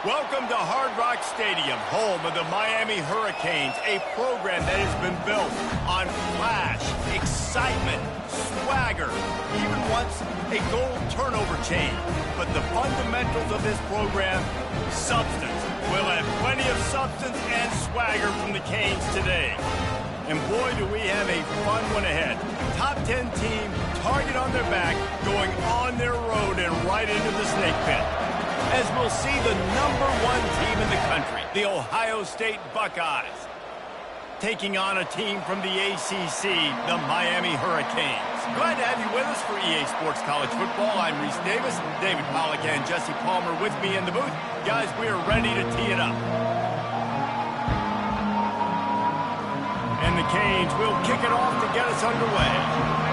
Welcome to Hard Rock Stadium, home of the Miami Hurricanes, a program that has been built on flash, excitement, swagger, even once a goal turnover chain. But the fundamentals of this program, substance. We'll have plenty of substance and swagger from the Canes today. And boy, do we have a fun one ahead. Top 10 team, target on their back, going on their road and right into the snake pit. As we'll see the #1 team in the country, the Ohio State Buckeyes, taking on a team from the ACC, the Miami Hurricanes. Glad to have you with us for EA Sports College Football. I'm Reese Davis, David Pollack and Jesse Palmer with me in the booth. Guys, we are ready to tee it up. And the Canes will kick it off to get us underway.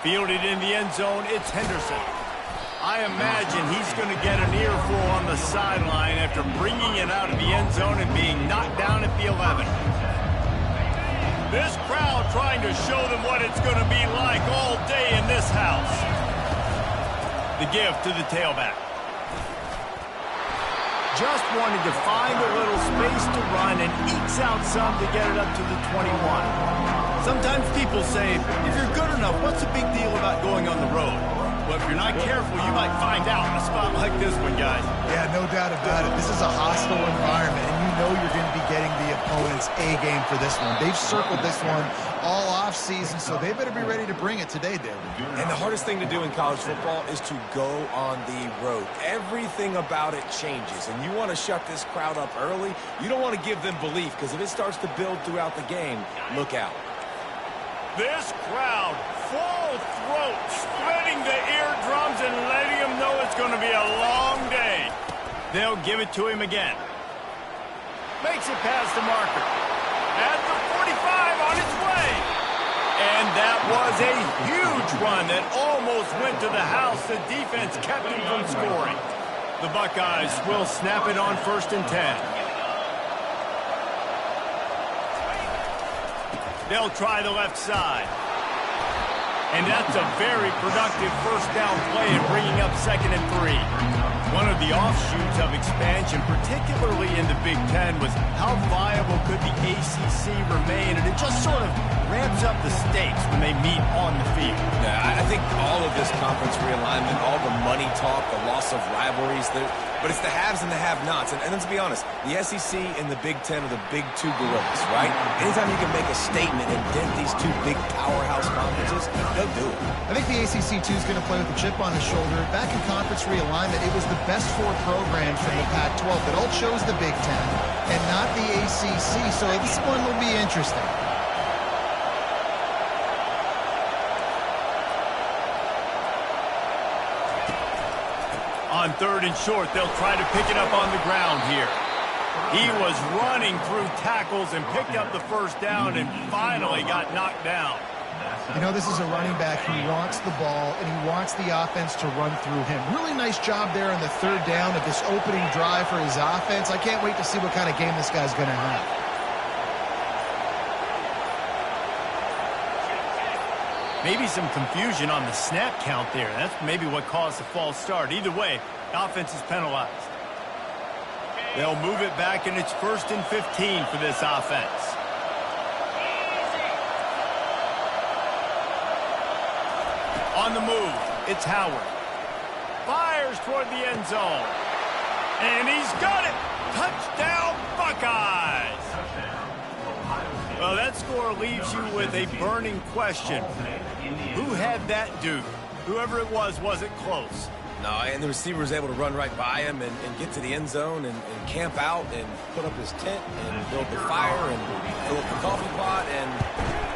Fielded in the end zone, it's Henderson. I imagine he's going to get an earful on the sideline after bringing it out of the end zone and being knocked down at the 11. This crowd trying to show them what it's going to be like all day in this house. The give to the tailback. Just wanted to find a little space to run and ekes out some to get it up to the 21. Sometimes people say, if you're good enough, what's the big deal about going on the road? Well, if you're not careful, you might find out in a spot like this one, guys. Yeah, no doubt about it. This is a hostile environment, and you know you're going to be getting the opponent's A game for this one. They've circled this one all offseason, so they better be ready to bring it today, David. And the hardest thing to do in college football is to go on the road. Everything about it changes, and you want to shut this crowd up early. You don't want to give them belief, because if it starts to build throughout the game, look out. This crowd, full throat, splitting the eardrums and letting him know it's going to be a long day. They'll give it to him again. Makes it past the marker. At the 45 on its way. And that was a huge run that almost went to the house. The defense kept him from scoring. The Buckeyes will snap it on 1st and 10. They'll try the left side. And that's a very productive first down play in bringing up 2nd and 3. One of the offshoots of expansion, particularly in the Big Ten, was how viable could the ACC remain, and it just sort of ramps up the stakes when they meet on the field. Yeah, I think all of this conference realignment, all the money talk, the loss of rivalries, but it's the haves and the have-nots. And let's be honest, the SEC and the Big Ten are the big two gorillas, right? Anytime you can make a statement and dent these two big powerhouse conferences, they'll do it. I think the ACC, too, is going to play with a chip on his shoulder. Back in conference realignment, it was the best 4 programs from the Pac-12 that all chose the Big Ten and not the ACC, so this one will be interesting. On 3rd and short, they'll try to pick it up on the ground here. He was running through tackles and picked up the first down and finally got knocked down. You know, this is a running back who wants the ball, and he wants the offense to run through him. Really nice job there on the 3rd down of this opening drive for his offense. I can't wait to see what kind of game this guy's going to have. Maybe some confusion on the snap count there. That's maybe what caused the false start. Either way, offense is penalized. They'll move it back, and it's 1st and 15 for this offense. On the move, it's Howard. Fires toward the end zone. And he's got it! Touchdown, Buckeyes! Well, that score leaves you with a burning question. Who had that dude? Whoever it was, wasn't close. No, and the receiver was able to run right by him and get to the end zone and camp out and put up his tent and build the fire and fill up the coffee pot and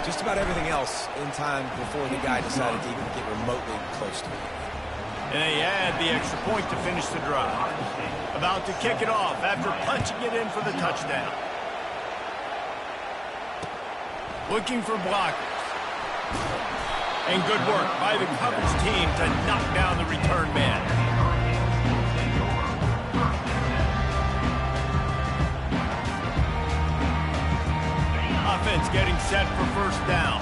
just about everything else in time before the guy decided to even get remotely close to him. And they add the extra point to finish the drive. About to kick it off after punching it in for the touchdown. Looking for blockers. And good work by the coverage team to knock down the return man. offense getting set for first down.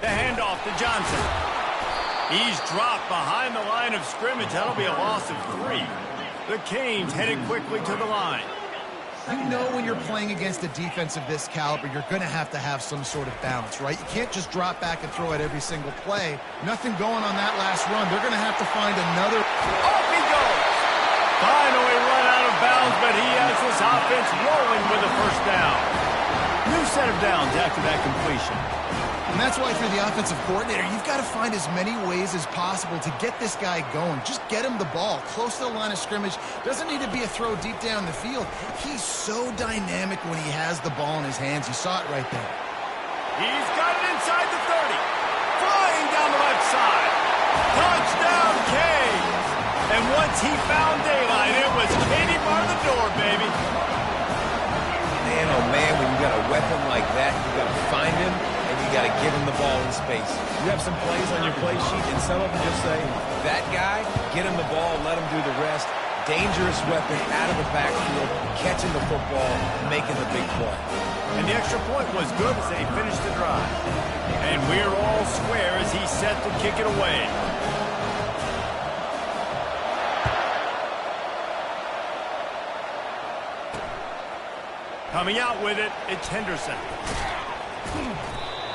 The handoff to Johnson. He's dropped behind the line of scrimmage. That'll be a loss of 3. The Canes headed quickly to the line. You know when you're playing against a defense of this caliber, you're going to have some sort of balance, right? You can't just drop back and throw it every single play. Nothing going on that last run. They're going to have to find another. Off he goes. Finally run out of bounds, but he has this offense rolling with a first down. New set of downs after that completion. And that's why if you're the offensive coordinator, you've got to find as many ways as possible to get this guy going. Just get him the ball close to the line of scrimmage. Doesn't need to be a throw deep down the field. He's so dynamic when he has the ball in his hands. You saw it right there. He's got it inside the 30. Flying down the left side. Touchdown, Canes. And once he found daylight, it was Katie bar the door, baby. Man, oh man, when you got a weapon like that, you got to find him. You got to give him the ball in space. You have some plays on your play sheet, and some of them just say, that guy, get him the ball, let him do the rest. Dangerous weapon out of the backfield, catching the football, making the big play. And the extra point was good as they finished the drive. And we're all square as he's set to kick it away. Coming out with it, it's Henderson.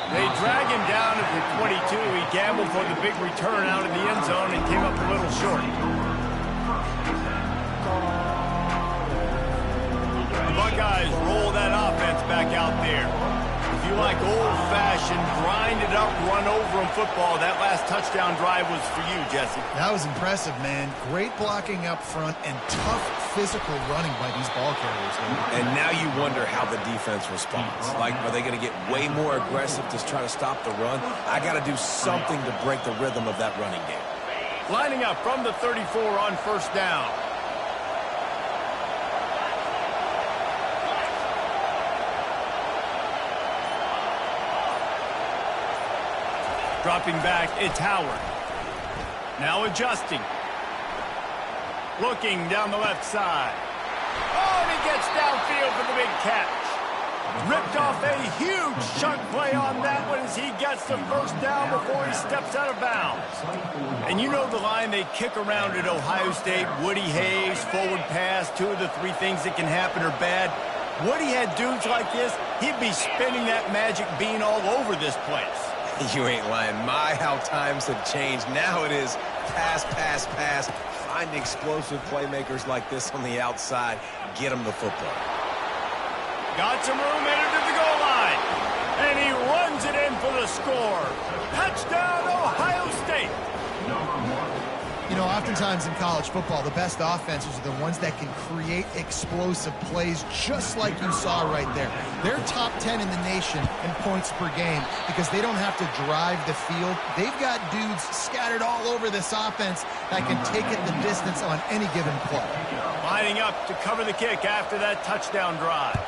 They drag him down at the 22. He gambled for the big return out in the end zone and came up a little short. The Buckeyes roll that offense back out there. If you like old-fashioned, grind-it-up, run-over-'em football, that last touchdown drive was for you, Jesse. That was impressive, man. Great blocking up front and tough physical running by these ball carriers. And now you wonder how the defense responds. Like, are they going to get way more aggressive to try to stop the run? I got to do something to break the rhythm of that running game. Lining up from the 34 on first down. Dropping back, it's Howard. Now adjusting. Looking down the left side. Oh, and he gets downfield for the big catch. Ripped off a huge chunk play on that one as he gets the first down before he steps out of bounds. And you know the line they kick around at Ohio State, Woody Hayes, forward pass, 2 of the 3 things that can happen are bad. Woody had dudes like this, he'd be spinning that magic bean all over this place. You ain't lying. My, how times have changed. Now it is pass, pass, pass. Find explosive playmakers like this on the outside. Get them the football. Got some room headed to the goal line. And he runs it in for the score. Touchdown, Ohio State. You know, oftentimes in college football, the best offenses are the ones that can create explosive plays just like you saw right there. They're top 10 in the nation in points per game because they don't have to drive the field. They've got dudes scattered all over this offense that can take it the distance on any given play. Lining up to cover the kick after that touchdown drive.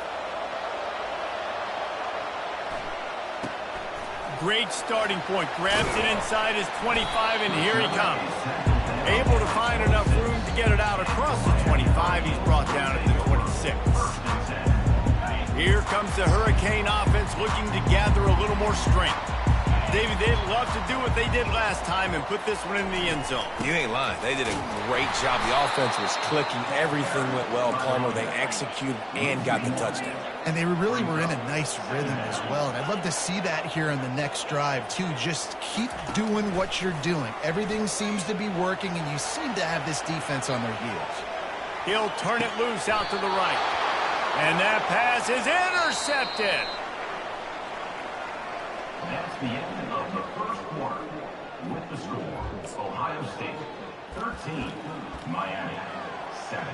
Great starting point. Grabs it inside his 25, and here he comes. Able to find enough room to get it out across the 25. He's brought down at the 26. Here comes the Hurricane offense looking to gather a little more strength. David, they'd love to do what they did last time and put this one in the end zone. You ain't lying. They did a great job. The offense was clicking. Everything went well, Palmer. They executed and got the touchdown. And they really were in a nice rhythm as well. And I'd love to see that here on the next drive, too. Just keep doing what you're doing. Everything seems to be working, and you seem to have this defense on their heels. He'll turn it loose out to the right. And that pass is intercepted. That's the end of the first quarter. With the score, Ohio State 13, Miami 7.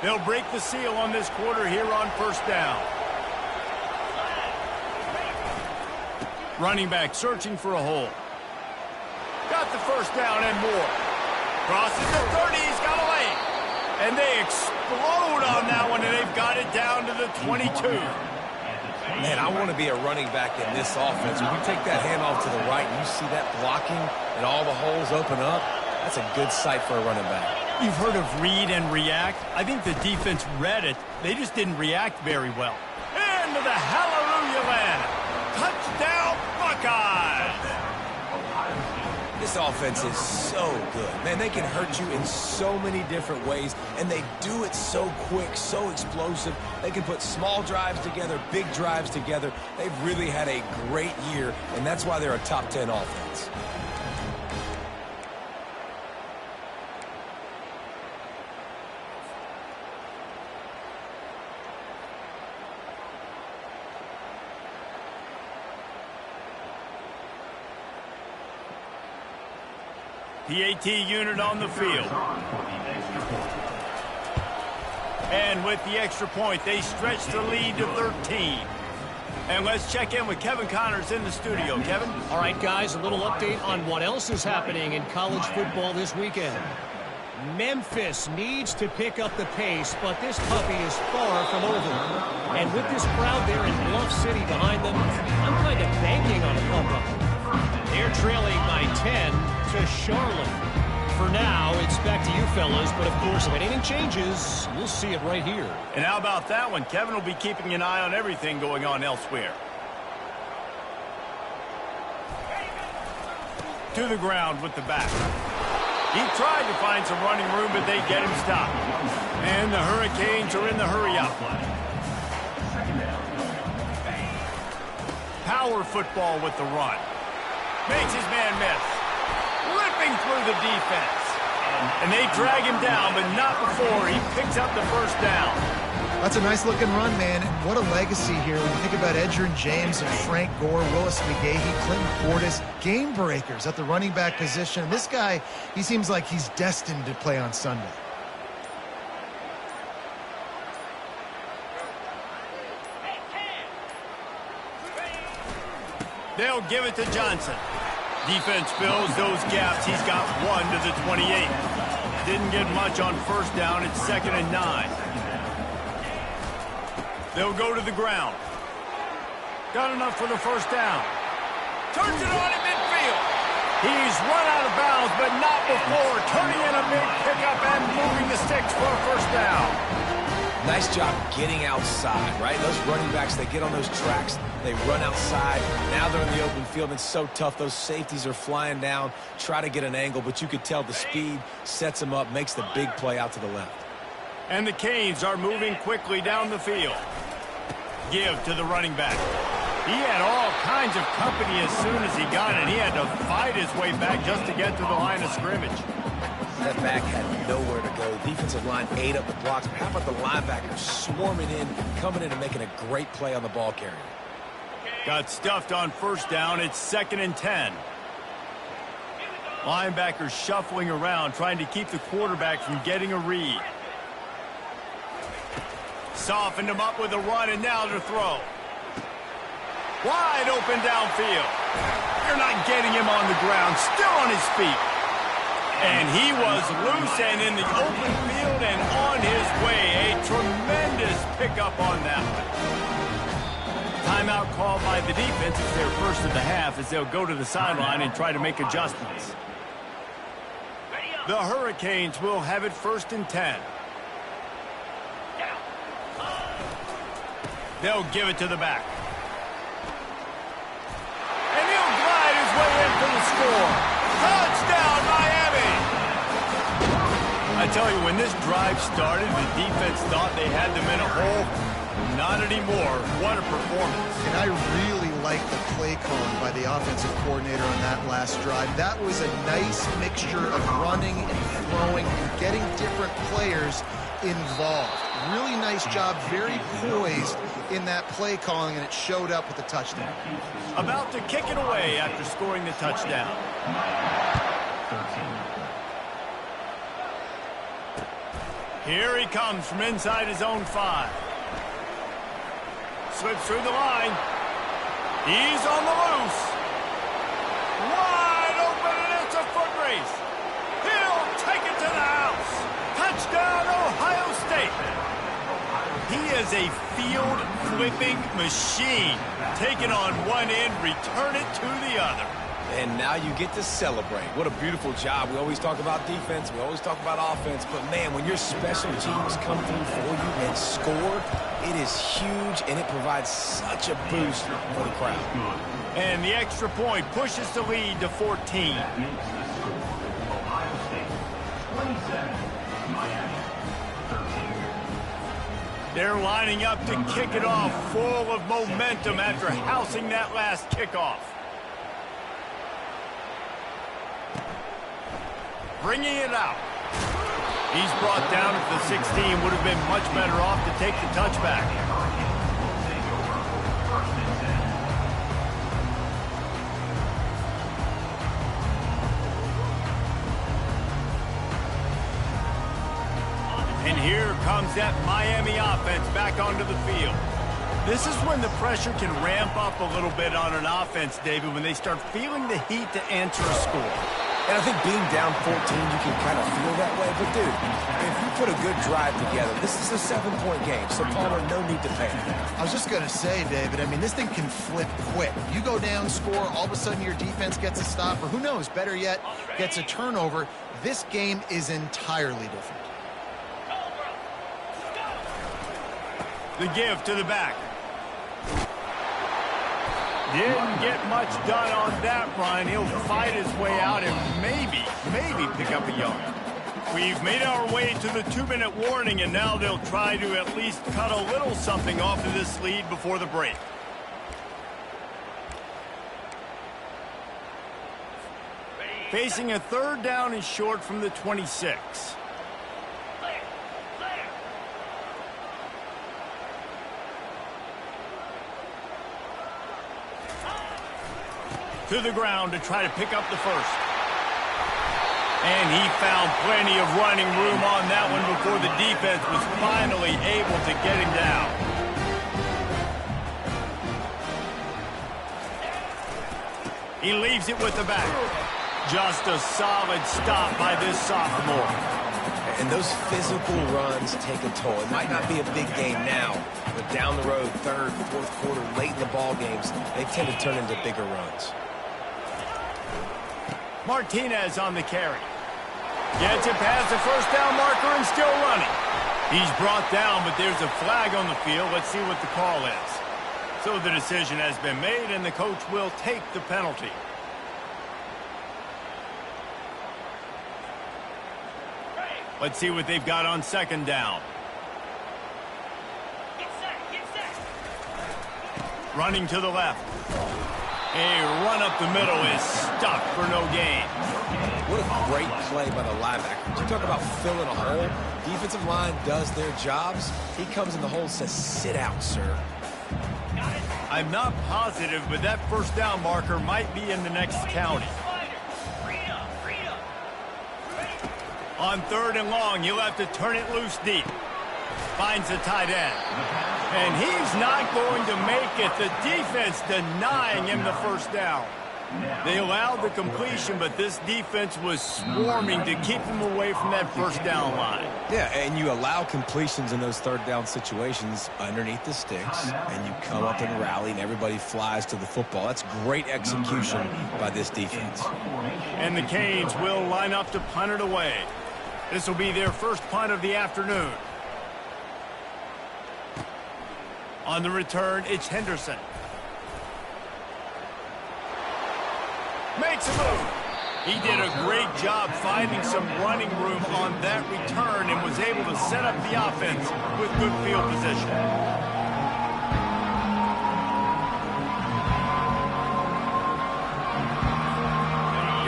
They'll break the seal on this quarter here on first down. Running back searching for a hole. Got the first down and more. Crosses the 30, he's got a lane. And they explode on that one, and they've got it down to the 22. Man, I want to be a running back in this offense. When you take that handoff to the right and you see that blocking and all the holes open up, That's a good sight for a running back. You've heard of read and react. I think the defense read it. They just didn't react very well. Into the hallelujah land. Touchdown, Buckeyes! This offense is so good. Man, they can hurt you in so many different ways, and they do it so quick, so explosive. They can put small drives together, big drives together. They've really had a great year, and that's why they're a top 10 offense. PAT unit on the field. And with the extra point, they stretch the lead to 13. And let's check in with Kevin Connors in the studio. Kevin? All right, guys, a little update on what else is happening in college football this weekend. Memphis needs to pick up the pace, but this puppy is far from over. And with this crowd there in Bluff City behind them, I'm kind of banking on a pump-up. They're trailing by 10 to Charlotte. For now, it's back to you fellas, but of course, if anything changes, you'll see it right here. And how about that one? Kevin will be keeping an eye on everything going on elsewhere. To the ground with the back. He tried to find some running room, but they get him stopped. And the Hurricanes are in the hurry-up. Power football with the run. Makes his man miss. Ripping through the defense. And they drag him down, but not before he picks up the first down. That's a nice-looking run, man. And what a legacy here when you think about Edgerrin James and Frank Gore, Willis McGahee, Clinton Portis, game breakers at the running back position. This guy, he seems like he's destined to play on Sunday. They'll give it to Johnson. Defense fills those gaps. He's got one to the 28. Didn't get much on first down. It's 2nd and 9. They'll go to the ground. Got enough for the first down. Turns it on in midfield. He's run out of bounds, but not before turning in a big pickup and moving the sticks for a first down. Nice job getting outside, right? Those running backs, they get on those tracks, they run outside. Now they're in the open field. It's so tough. Those safeties are flying down, try to get an angle, but you could tell the speed sets them up, makes the big play out to the left. And the Canes are moving quickly down the field. Give to the running back. He had all kinds of company as soon as he got it. He had to fight his way back just to get to the line of scrimmage. That back had nowhere to go. Defensive line ate up the blocks. But how about the linebackers swarming in, coming in and making a great play on the ball carrier? Got stuffed on first down. It's 2nd and 10. Linebackers shuffling around, trying to keep the quarterback from getting a read. Softened him up with a run, and now to throw. Wide open downfield. They're not getting him on the ground. Still on his feet. And he was loose and in the open field and on his way. A tremendous pickup on that one. Timeout called by the defense. It's their first of the half as they'll go to the sideline and try to make adjustments. The Hurricanes will have it 1st and 10. They'll give it to the back. And he'll glide his way in for the score. Touchdown, Miami! I tell you, when this drive started, the defense thought they had them in a hole. Not anymore. What a performance. And I really like the play calling by the offensive coordinator on that last drive. That was a nice mixture of running and throwing and getting different players involved. Really nice job, very poised in that play calling, and it showed up with the touchdown. About to kick it away after scoring the touchdown. Here he comes from inside his own 5. Slips through the line. He's on the loose. Wide open, and it's a foot race. He'll take it to the house. Touchdown, Ohio State. He is a field-flipping machine. Take it on one end, return it to the other. And now you get to celebrate. What a beautiful job. We always talk about defense. We always talk about offense. But, man, when your special teams come through for you and score, it is huge, and it provides such a boost for the crowd. And the extra point pushes the lead to 14. That makes the score Ohio State 27, Miami 13. They're lining up to kick it off, full of momentum after housing that last kickoff. Bringing it out. He's brought down at the 16. Would have been much better off to take the touchback. And here comes that Miami offense back onto the field. This is when the pressure can ramp up a little bit on an offense, David, when they start feeling the heat to answer a score. And I think being down 14, you can kind of feel that way. But, dude, if you put a good drive together, this is a 7-point game. So, Palmer, no need to panic. I was just going to say, David, I mean, this thing can flip quick. You go down, score, all of a sudden your defense gets a stop, or who knows, better yet, gets a turnover. This game is entirely different. The give to the back. Didn't get much done on that run. He'll fight his way out and maybe pick up a yard. We've made our way to the 2-minute warning, and now they'll try to at least cut a little something off of this lead before the break. Facing a 3rd down and short from the 26. To the ground to try to pick up the first. And he found plenty of running room on that one before the defense was finally able to get him down. He leaves it with the back. Just a solid stop by this sophomore. And those physical runs take a toll. It might not be a big game now, but down the road, 3rd, 4th quarter, late in the ball games, they tend to turn into bigger runs. Martinez on the carry. Gets it past the first down marker and still running. He's brought down, but there's a flag on the field. Let's see what the call is. So the decision has been made, and the coach will take the penalty. Let's see what they've got on 2nd down. Running to the left. A run up the middle is stuck for no gain. What a great play by the linebacker. You talk about filling a hole. Defensive line does their jobs. He comes in the hole and says, sit out, sir. I'm not positive, but that first down marker might be in the next county. On 3rd and long, he'll have to turn it loose deep. Finds the tight end. And he's not going to make it. The defense denying him the first down. They allowed the completion, but this defense was swarming to keep him away from that first down line. Yeah, and you allow completions in those 3rd down situations underneath the sticks, and you come up and rally, and everybody flies to the football. That's great execution by this defense. And the Canes will line up to punt it away. This will be their first punt of the afternoon. On the return, it's Henderson. Makes a move. He did a great job finding some running room on that return and was able to set up the offense with good field position.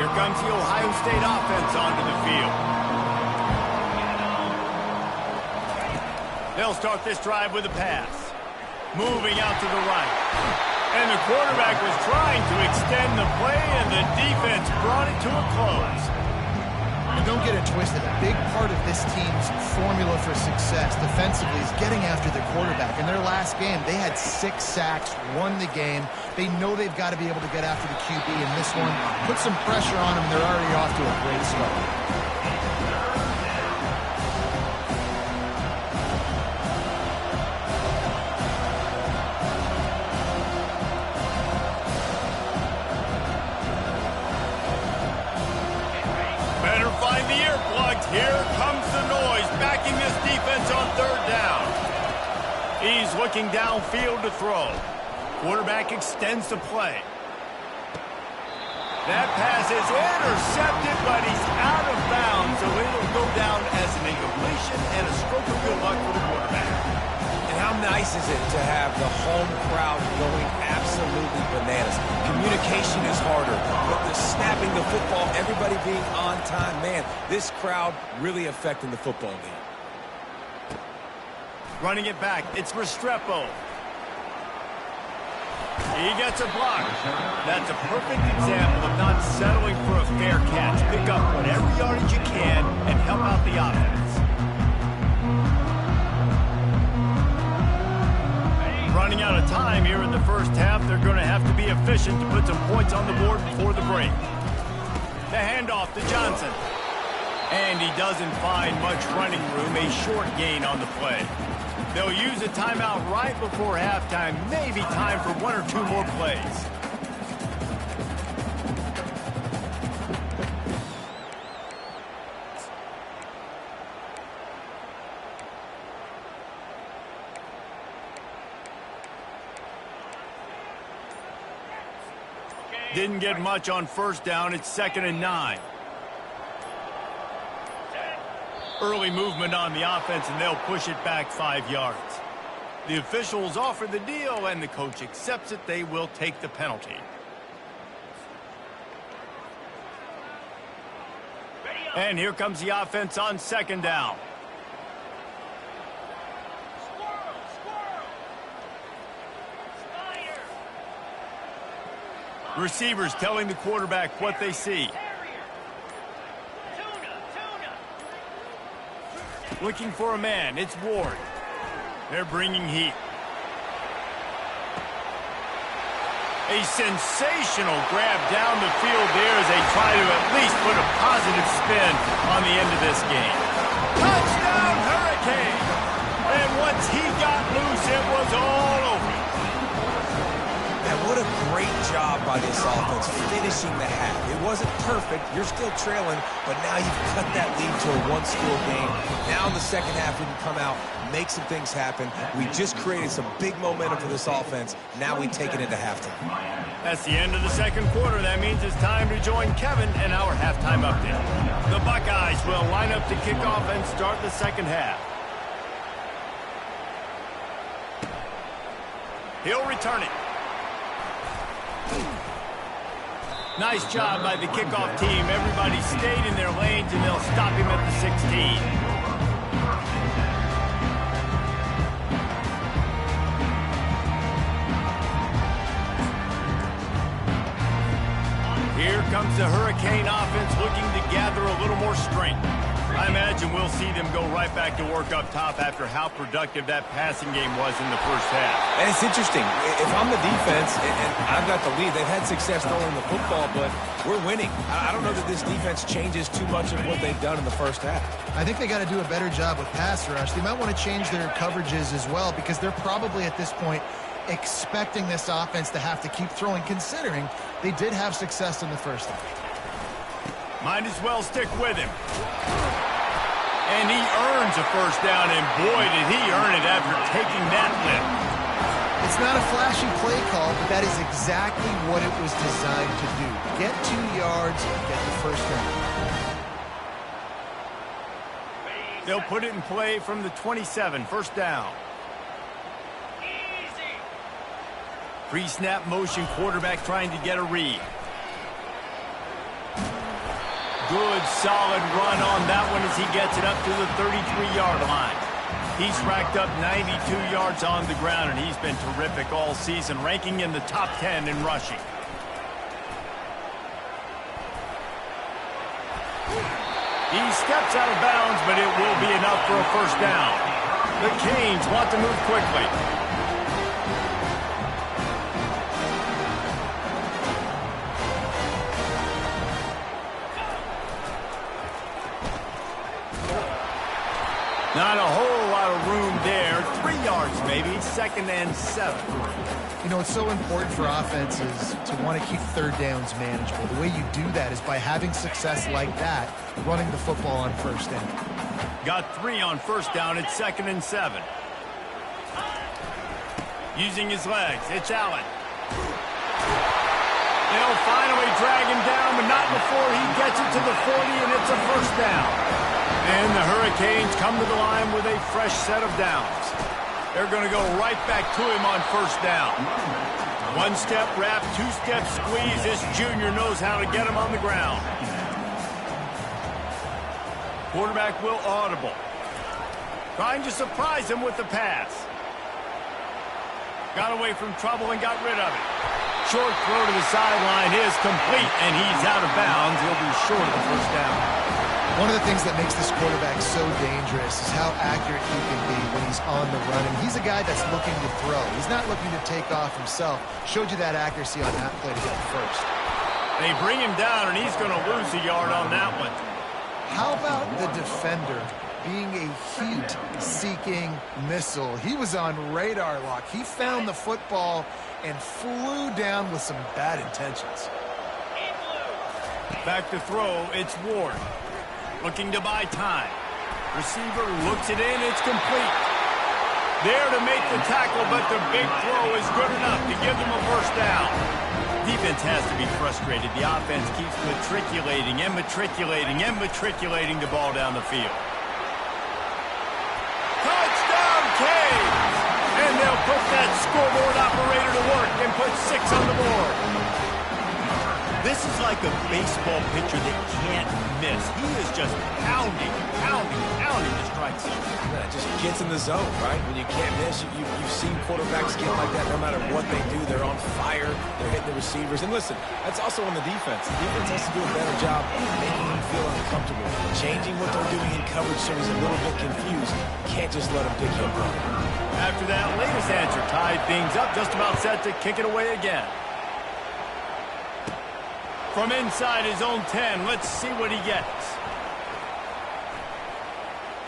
Here comes the Ohio State offense onto the field. They'll start this drive with a pass. Moving out to the right. And the quarterback was trying to extend the play, and the defense brought it to a close. And don't get it twisted. A big part of this team's formula for success defensively is getting after the quarterback. In their last game, they had 6 sacks, won the game. They know they've got to be able to get after the QB in this one. Put some pressure on them, they're already off to a great start. He's looking downfield to throw. Quarterback extends the play. That pass is intercepted, but he's out of bounds, so it'll go down as an incompletion and a stroke of good luck for the quarterback. And how nice is it to have the home crowd going absolutely bananas? Communication is harder, but the snapping the football, everybody being on time, man, this crowd really affecting the football game. Running it back, it's Restrepo. He gets a block. That's a perfect example of not settling for a fair catch. Pick up whatever yardage you can and help out the offense. Running out of time here in the first half. They're going to have to be efficient to put some points on the board before the break. The handoff to Johnson. And he doesn't find much running room. A short gain on the play. They'll use a timeout right before halftime. Maybe time for one or two more plays. Didn't get much on first down. It's 2nd and 9. Early movement on the offense, and they'll push it back 5 yards. The officials offer the deal, and the coach accepts it. They will take the penalty. And here comes the offense on 2nd down. Receivers telling the quarterback what they see. Looking for a man. It's Ward. They're bringing heat. A sensational grab down the field there as they try to at least put a positive spin on the end of this game. Touchdown, Hurricane! And once he got loose, it was all over. And what a great job by this offense finishing the half. It wasn't perfect. You're still trailing, but now you've cut that lead to a one-score game. Now in the second half, we can come out, make some things happen. We just created some big momentum for this offense. Now we take it into halftime. That's the end of the second quarter. That means it's time to join Kevin in our halftime update. The Buckeyes will line up to kick off and start the second half. He'll return it. Nice job by the kickoff team. Everybody stayed in their lanes, and they'll stop him at the 16. Here comes the Hurricane offense looking to gather a little more strength. I imagine we'll see them go right back to work up top after how productive that passing game was in the first half. And it's interesting. If I'm the defense and I've got the lead, they've had success throwing the football, but we're winning. I don't know that this defense changes too much of what they've done in the first half. I think they got to do a better job with pass rush. They might want to change their coverages as well, because they're probably at this point expecting this offense to have to keep throwing, considering they did have success in the first half. Might as well stick with him. And he earns a first down, and boy, did he earn it after taking that lift. It's not a flashy play call, but that is exactly what it was designed to do. Get 2 yards, get the first down. They'll put it in play from the 27, first down. Pre-snap motion, quarterback trying to get a read. Good, solid run on that one as he gets it up to the 33-yard line. He's racked up 92 yards on the ground, and he's been terrific all season, ranking in the top 10 in rushing. He steps out of bounds, but it will be enough for a first down. The Canes want to move quickly. Not a whole lot of room there. 3 yards maybe. 2nd and 7. You know, it's so important for offenses to want to keep third downs manageable. The way you do that is by having success like that, running the football on first down. Got 3 on first down. It's 2nd and 7. Using his legs, it's Allen. They'll finally drag him down, but not before he gets it to the 40, and it's a first down. And the Hurricanes come to the line with a fresh set of downs. They're going to go right back to him on first down. One-step wrap, two-step squeeze. This junior knows how to get him on the ground. Quarterback will audible. Trying to surprise him with the pass. Got away from trouble and got rid of it. Short throw to the sideline is complete, and he's out of bounds. He'll be short of the first down. One of the things that makes this quarterback so dangerous is how accurate he can be when he's on the run. And he's a guy that's looking to throw. He's not looking to take off himself. Showed you that accuracy on that play to get the first. They bring him down, and he's going to lose a yard on that one. How about the defender being a heat-seeking missile? He was on radar lock. He found the football and flew down with some bad intentions. Back to throw, it's Ward. Looking to buy time. Receiver looks it in, it's complete. There to make the tackle, but the big throw is good enough to give them a first down. Defense has to be frustrated. The offense keeps matriculating and matriculating and matriculating the ball down the field. Touchdown, Canes! And they'll put that scoreboard operator to work and put 6 on the board. This is like a baseball pitcher that can't miss. He is just pounding the strike zone. Yeah, it just gets in the zone, right? When you can't miss, you've seen quarterbacks get like that no matter what they do. They're on fire. They're hitting the receivers. And listen, that's also on the defense. The defense has to do a better job making him feel uncomfortable, changing what they're doing in coverage so he's a little bit confused. Can't just let him pick him up. After that latest answer tied things up, just about set to kick it away again. From inside his own 10, let's see what he gets.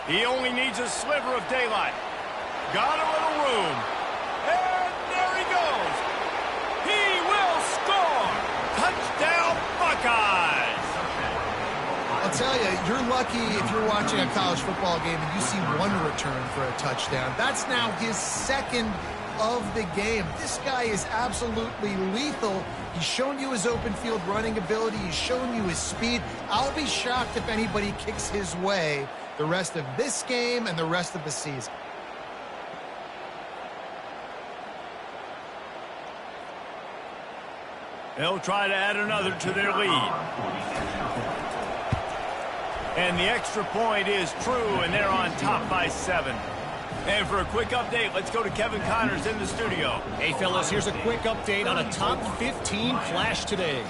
He only needs a sliver of daylight. Got a little room. And there he goes. He will score. Touchdown, Buckeyes. I'll tell you, you're lucky if you're watching a college football game and you see one return for a touchdown. That's now his second of the game. This guy is absolutely lethal. He's shown you his open field running ability. He's shown you his speed. I'll be shocked if anybody kicks his way the rest of this game and the rest of the season. They'll try to add another to their lead. And the extra point is true, and they're on top by 7. And for a quick update, let's go to Kevin Connors in the studio. Hey, fellas, here's a quick update on a top 15 flash today.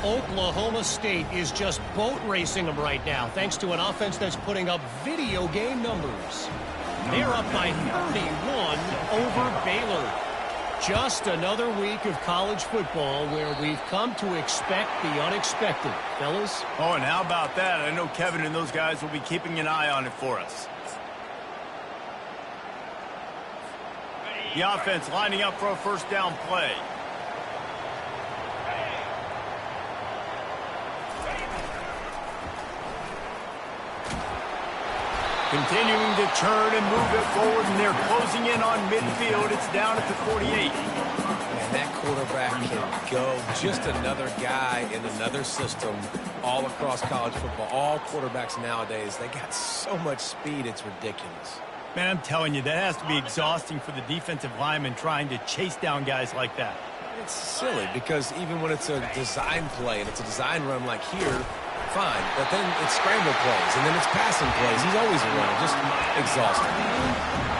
Oklahoma State is just boat racing them right now, thanks to an offense that's putting up video game numbers. They're up by 31 over Baylor. Just another week of college football where we've come to expect the unexpected. Fellas? Oh, and how about that? I know Kevin and those guys will be keeping an eye on it for us. The offense lining up for a first down play. Continuing to turn and move it forward, and they're closing in on midfield. It's down at the 48. And that quarterback can go. Just another guy in another system all across college football. All quarterbacks nowadays, they got so much speed, it's ridiculous. Man, I'm telling you, that has to be exhausting for the defensive lineman trying to chase down guys like that. It's silly because even when it's a design play and it's a design run like here, fine, but then it's scramble plays and then it's passing plays. He's always around, just exhausting.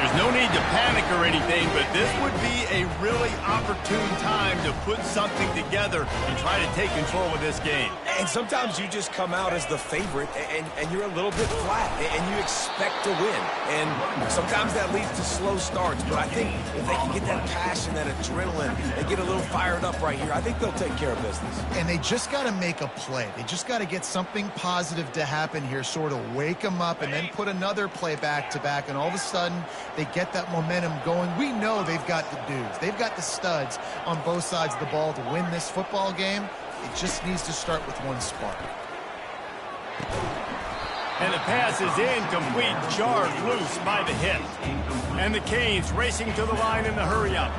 There's no need to panic or anything, but this would be a really opportune time to put something together and try to take control of this game. And sometimes you just come out as the favorite and you're a little bit flat and you expect to win. And sometimes that leads to slow starts, but I think if they can get that passion, that adrenaline, and get a little fired up right here, I think they'll take care of business. And they just got to make a play. They just got to get something positive to happen here, sort of wake them up and then put another play back-to-back, and all of a sudden they get that momentum going. We know they've got the dudes. They've got the studs on both sides of the ball to win this football game. It just needs to start with one spark. And the pass is incomplete, jarred loose by the hit. And the Canes racing to the line in the hurry-up.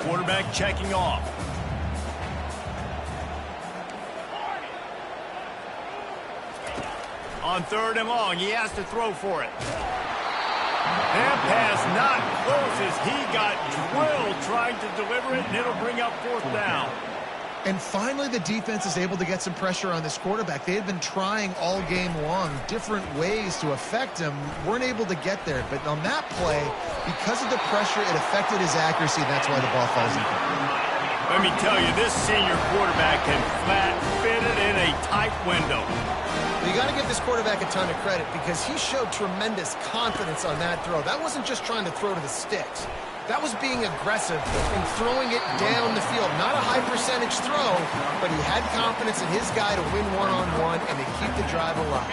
Quarterback checking off. On 3rd and long, he has to throw for it. That pass not close as he got drilled trying to deliver it, and it'll bring up 4th down. And finally, the defense is able to get some pressure on this quarterback. They had been trying all game long different ways to affect him. Weren't able to get there. But on that play, because of the pressure, it affected his accuracy. That's why the ball falls in. Let me tell you, this senior quarterback can flat fit it in a tight window. You got to give this quarterback a ton of credit because he showed tremendous confidence on that throw. That wasn't just trying to throw to the sticks. That was being aggressive and throwing it down the field. Not a high percentage throw, but he had confidence in his guy to win one-on-one and to keep the drive alive.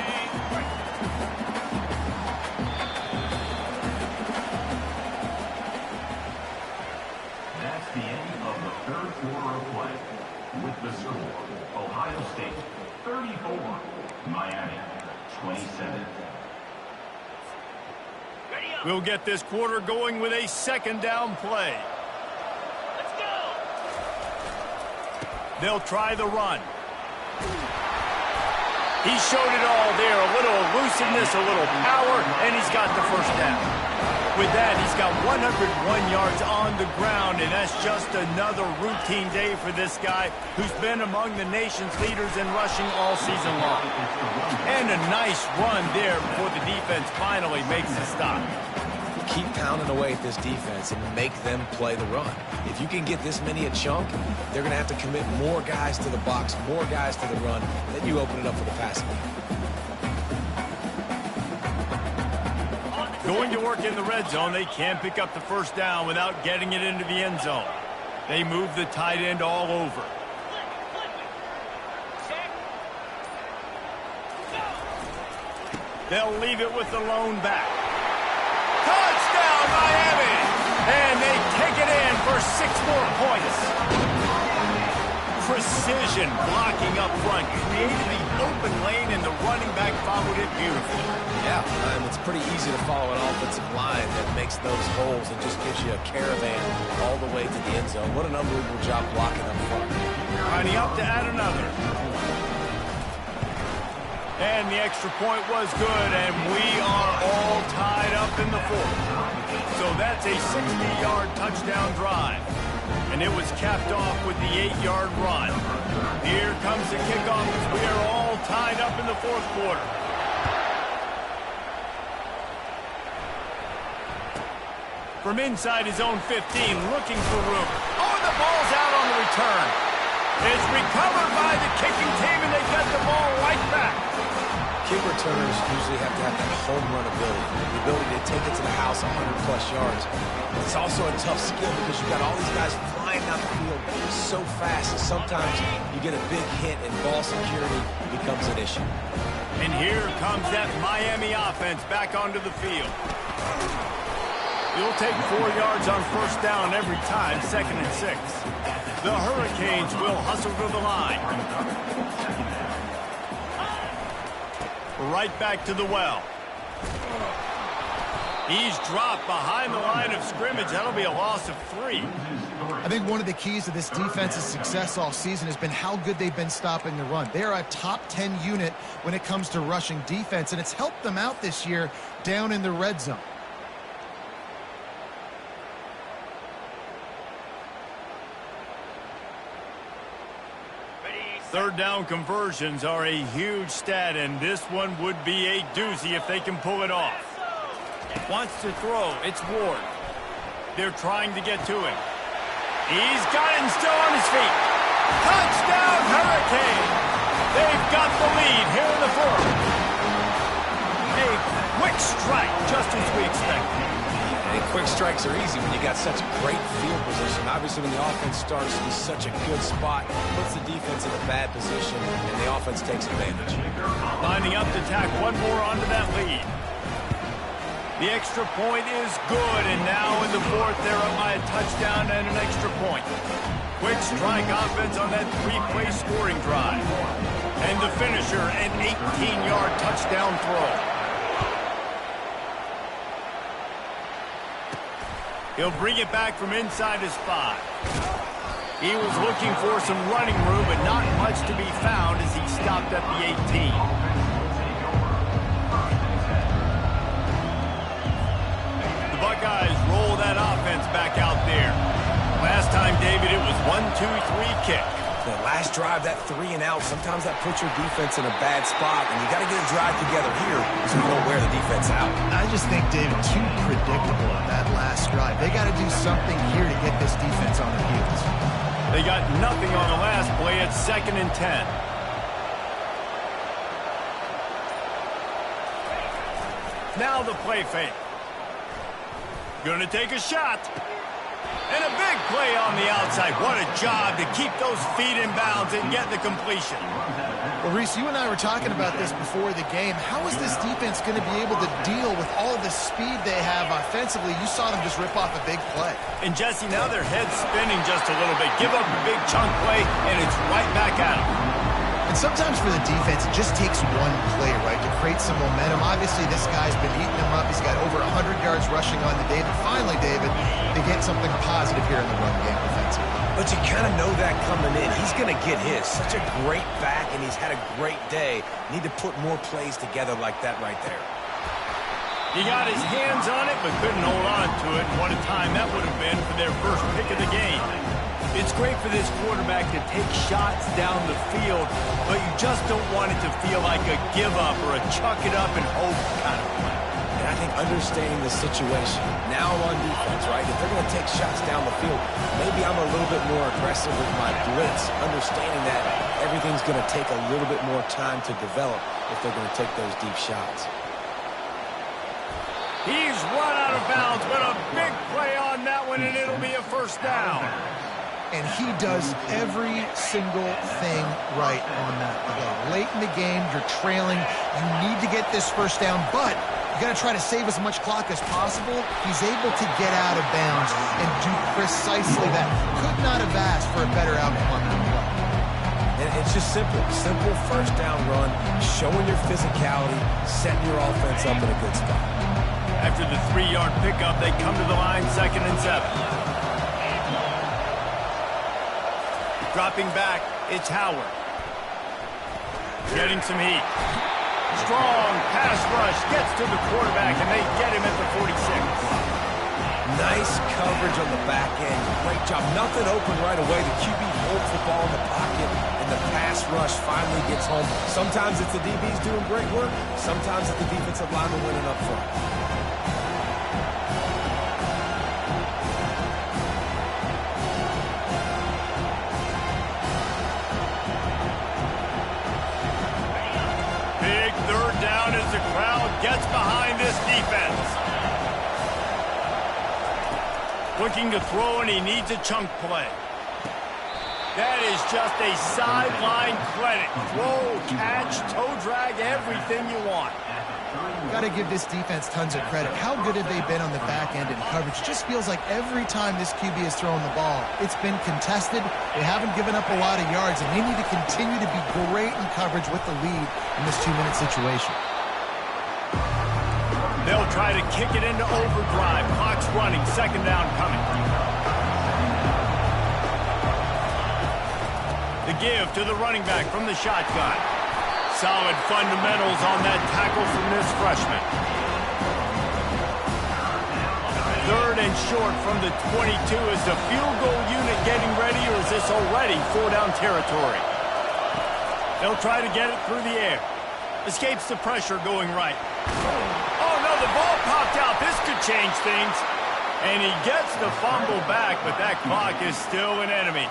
That's the end of the 3rd quarter of play. With the score, Ohio State 34, Miami 27. We'll get this quarter going with a 2nd down play. Let's go. They'll try the run. He showed it all there. A little elusiveness, a little power, and he's got the 1st down. With that, he's got 101 yards on the ground, and that's just another routine day for this guy who's been among the nation's leaders in rushing all season long. And a nice run there before the defense finally makes a stop. Keep pounding away at this defense and make them play the run. If you can get this many a chunk, they're going to have to commit more guys to the box, more guys to the run. Then you open it up for the passing game. Going to work in the red zone, they can't pick up the 1st down without getting it into the end zone. They move the tight end all over. They'll leave it with the lone back. Touchdown, Miami! And they take it in for 6 more points. Precision blocking up front created the open lane, and the running back followed it beautifully. Yeah, and it's pretty easy to follow an offensive line that makes those holes and just gives you a caravan all the way to the end zone. What an unbelievable job blocking up front. Lining up to add another. And the extra point was good, and we are all tied up in the 4th. So that's a 60-yard touchdown drive. And it was capped off with the 8-yard run. Here comes the kickoff as we are all tied up in the 4th quarter. From inside his own 15, looking for room. Oh, the ball's out on the return. It's recovered by the kicking team, and they get the ball right back. Kick returners usually have to have that home run ability, the ability to take it to the house 100-plus yards. It's also a tough skill because you've got all these guys flying down the field so fast, and sometimes you get a big hit and ball security becomes an issue. And here comes that Miami offense back onto the field. You'll take 4 yards on 1st down every time, 2nd and 6. The Hurricanes will hustle to the line. Right back to the well. He's dropped behind the line of scrimmage. That'll be a loss of 3. I think one of the keys to this defense's success all season has been how good they've been stopping the run. They are a top 10 unit when it comes to rushing defense, and it's helped them out this year down in the red zone. Third down conversions are a huge stat, and this one would be a doozy if they can pull it off. Wants to throw. It's Ward. They're trying to get to him. He's got it and still on his feet. Touchdown, Hurricane! They've got the lead here in the 4th. A quick strike, just as we expected. And quick strikes are easy when you got such great field position. Obviously, when the offense starts in such a good spot, puts the defense in a bad position, and the offense takes advantage. Lining up to tack one more onto that lead. The extra point is good, and now in the 4th, they're up by a touchdown and an extra point. Quick strike offense on that 3-play scoring drive. And the finisher, an 18-yard touchdown throw. He'll bring it back from inside his 5. He was looking for some running room, but not much to be found as he stopped at the 18. The Buckeyes roll that offense back out there. Last time, David, it was 1-2-3 kick. The last drive, that 3 and out, sometimes that puts your defense in a bad spot, and you got to get a drive together here so you don't wear the defense out. I just think, David, too predictable on that last drive. They got to do something here to get this defense on their heels. They got nothing on the last play. It's 2nd and 10. Now the play fake. Gonna take a shot. And a big play on the outside. What a job to keep those feet in bounds and get the completion. Well, Reese, you and I were talking about this before the game. How is this defense going to be able to deal with all the speed they have offensively? You saw them just rip off a big play. And, Jesse, now their head's spinning just a little bit. Give up a big chunk play, and it's right back at them. And sometimes for the defense, it just takes one play, right, to create some momentum. Obviously, this guy's been eating them up. He's got over 100 yards rushing on the day. But finally, David, they get something positive here in the run game defensively. But you kind of know that coming in. He's going to get his. Such a great back, and he's had a great day. Need to put more plays together like that right there. He got his hands on it, but couldn't hold on to it. What a time that would have been for their first pick of the game. It's great for this quarterback to take shots down the field, but you just don't want it to feel like a give-up or a chuck it up and hope kind of play. And I think understanding the situation, now on defense, right, if they're going to take shots down the field, maybe I'm a little bit more aggressive with my blitz, understanding that everything's going to take a little bit more time to develop if they're going to take those deep shots. He's run out of bounds, but a big play on that one, and it'll be a first down. And he does every single thing right on that play. Late in the game, you're trailing. You need to get this first down, but you got to try to save as much clock as possible. He's able to get out of bounds and do precisely that. Could not have asked for a better outcome on that play. And it's just simple. Simple first down run, showing your physicality, setting your offense up in a good spot. After the 3-yard pickup, they come to the line 2nd and 7. Dropping back, it's Howard. Getting some heat. Strong pass rush, gets to the quarterback, and they get him at the 46. Nice coverage on the back end. Great job. Nothing open right away. The QB holds the ball in the pocket, and the pass rush finally gets home. Sometimes it's the DBs doing great work. Sometimes it's the defensive lineman winning up front. Gets behind this defense. Looking to throw, and he needs a chunk play. That is just a sideline credit. Throw, catch, toe drag, everything you want. Got to give this defense tons of credit. How good have they been on the back end in coverage? Just feels like every time this QB has thrown the ball, it's been contested. They haven't given up a lot of yards, and they need to continue to be great in coverage with the lead in this 2-minute situation. They'll try to kick it into overdrive. Clock's running. 2nd down coming. The give to the running back from the shotgun. Solid fundamentals on that tackle from this freshman. 3rd and short from the 22. Is the field goal unit getting ready, or is this already 4-down territory? They'll try to get it through the air. Escapes the pressure going right. Oh, no, the ball popped out. This could change things. And he gets the fumble back, but that clock is still an enemy.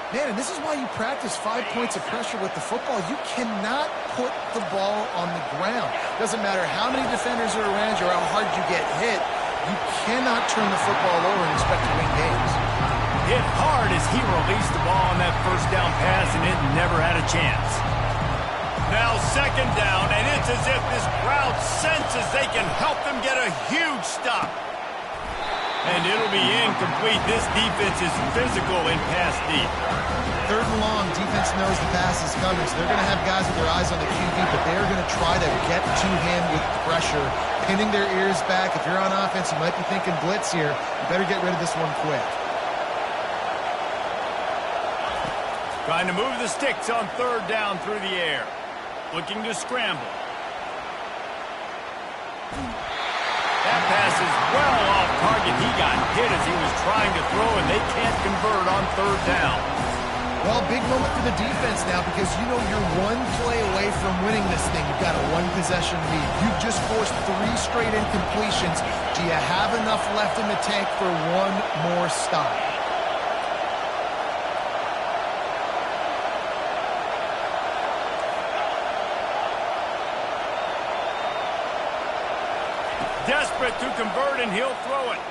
Man, and this is why you practice 5 points of pressure with the football. You cannot put the ball on the ground. Doesn't matter how many defenders are around you or how hard you get hit. You cannot turn the football over and expect to win games. Hit hard as he released the ball on that first down pass, and it never had a chance. Now 2nd down, and it's as if this crowd senses they can help them get a huge stop. And it'll be incomplete. This defense is physical in pass deep. 3rd and long, defense knows the pass is coming, so they're going to have guys with their eyes on the QB, but they're going to try to get to him with pressure, pinning their ears back. If you're on offense, you might be thinking blitz here. You better get rid of this one quick. Trying to move the sticks on 3rd down through the air. Looking to scramble. That pass is well off target. He got hit as he was trying to throw, and they can't convert on 3rd down. Well, big moment for the defense now because you know you're one play away from winning this thing. You've got a 1-possession lead. You've just forced 3 straight incompletions. Do you have enough left in the tank for one more stop? Desperate to convert, and he'll throw it.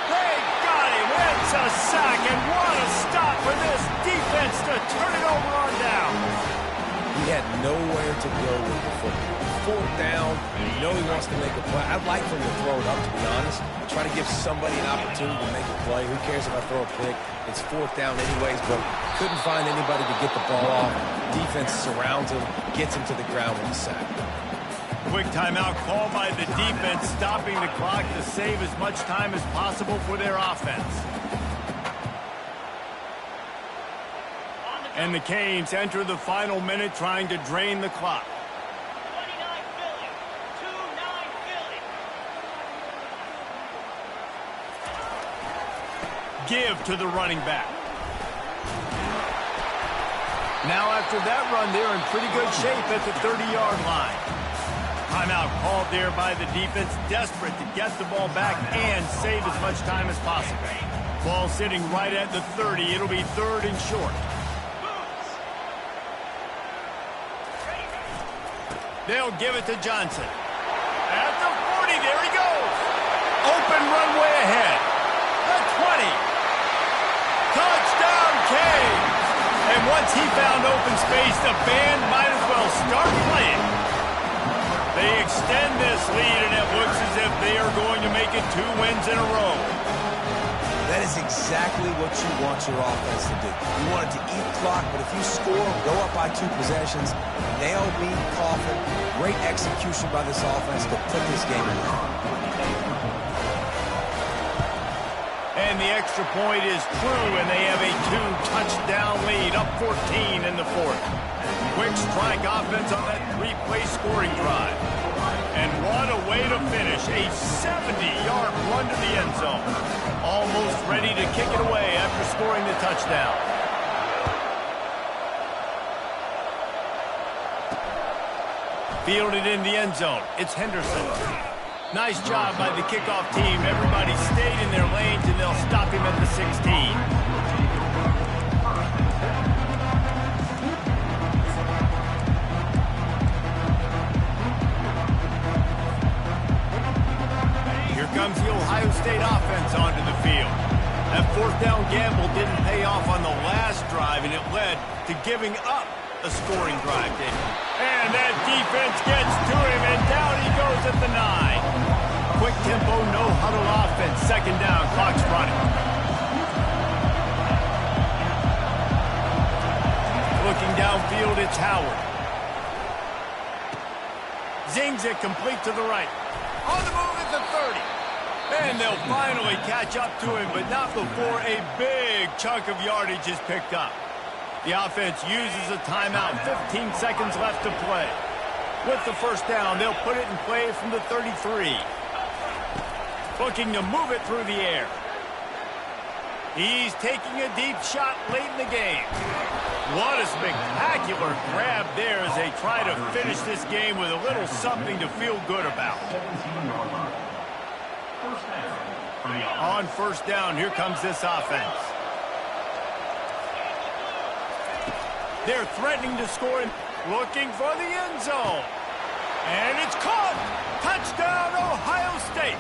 They got him. It's a sack, and what a stop for this defense to turn it over on down. He had nowhere to go with the football. 4th down, you know he wants to make a play. I'd like for him to throw it up, to be honest. Try to give somebody an opportunity to make a play. Who cares if I throw a pick? It's 4th down anyways, but couldn't find anybody to get the ball off. Defense surrounds him, gets him to the ground with a sack. Quick timeout called by the defense, stopping the clock to save as much time as possible for their offense. And the Canes enter the final minute trying to drain the clock. 29 Philly. 2-9 Philly. Give to the running back. Now after that run, they're in pretty good shape at the 30-yard line. Timeout called there by the defense, desperate to get the ball back and save as much time as possible. Ball sitting right at the 30. It'll be 3rd and short. They'll give it to Johnson. At the 40, there he goes. Open runway ahead. The 20. Touchdown, Canes. And once he found open space, the band might as well start playing. They extend this lead, and it looks as if they are going to make it 2 wins in a row. That is exactly what you want your offense to do. You want it to eat clock, but if you score, go up by 2 possessions, nail me, coffin. Great execution by this offense to put this game away. And the extra point is true, and they have a 2-touchdown lead, up 14 in the 4th. Quick strike offense on that 3-play scoring drive. And what a way to finish. A 70-yard run to the end zone. Almost ready to kick it away after scoring the touchdown. Fielded in the end zone. It's Henderson. Nice job by the kickoff team. Everybody stayed in their lanes, and they'll stop him at the 16. Comes the Ohio State offense onto the field. That 4th down gamble didn't pay off on the last drive, and it led to giving up a scoring drive, David. And that defense gets to him, and down he goes at the 9. Quick tempo, no huddle offense. 2nd down, clock's running. Looking downfield, it's Howard. Zings it complete to the right. On the move at the 30. And they'll finally catch up to him, but not before a big chunk of yardage is picked up. The offense uses a timeout. 15 seconds left to play. With the 1st down, they'll put it in play from the 33. Looking to move it through the air. He's taking a deep shot late in the game. What a spectacular grab there as they try to finish this game with a little something to feel good about. On 1st down, here comes this offense. They're threatening to score, looking for the end zone. And it's caught. Touchdown, Ohio State.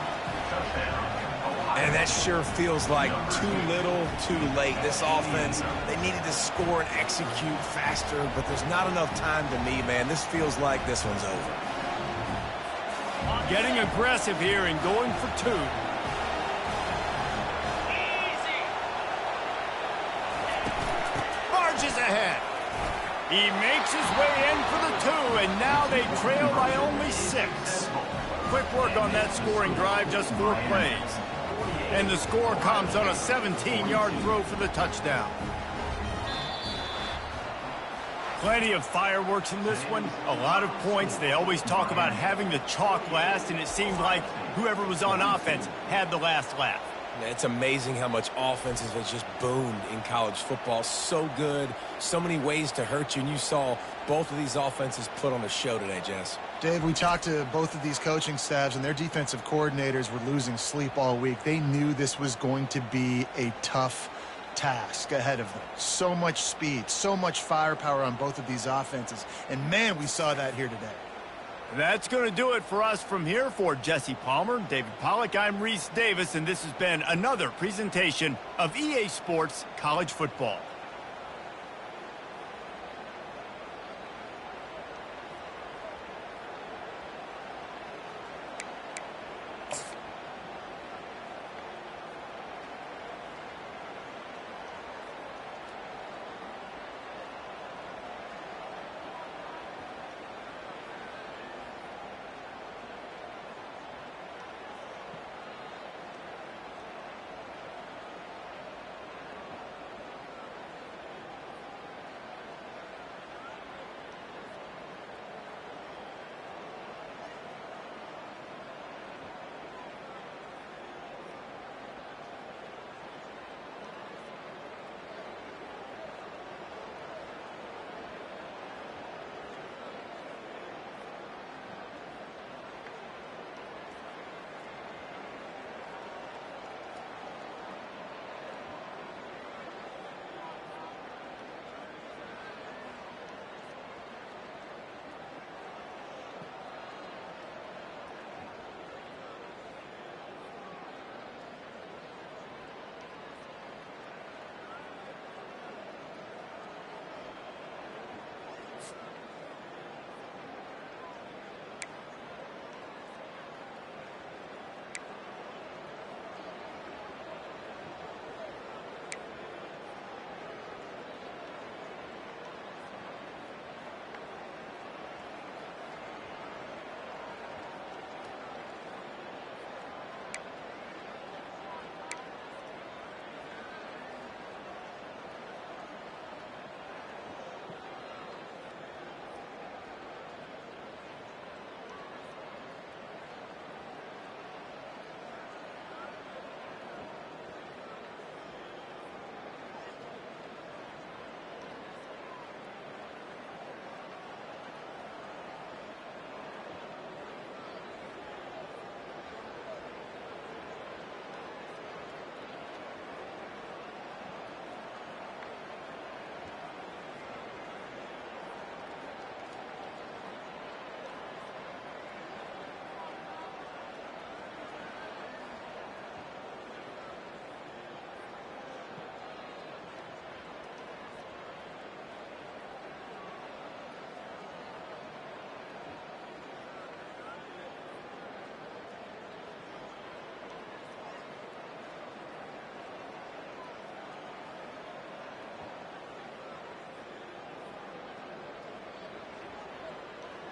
And that sure feels like too little, too late. This offense, they needed to score and execute faster, but there's not enough time to me, man. This feels like this one's over. Getting aggressive here and going for 2. He makes his way in for the 2, and now they trail by only 6. Quick work on that scoring drive, just 4 plays. And the score comes on a 17-yard throw for the touchdown. Plenty of fireworks in this one, a lot of points. They always talk about having the chalk last, and it seemed like whoever was on offense had the last laugh. It's amazing how much offenses have just boomed in college football. So good, so many ways to hurt you, and you saw both of these offenses put on a show today, Jess. Dave, we talked to both of these coaching staffs, and their defensive coordinators were losing sleep all week. They knew this was going to be a tough task ahead of them. So much speed, so much firepower on both of these offenses, and man, we saw that here today. That's going to do it for us from here. For Jesse Palmer, David Pollack, I'm Reese Davis, and this has been another presentation of EA Sports College Football.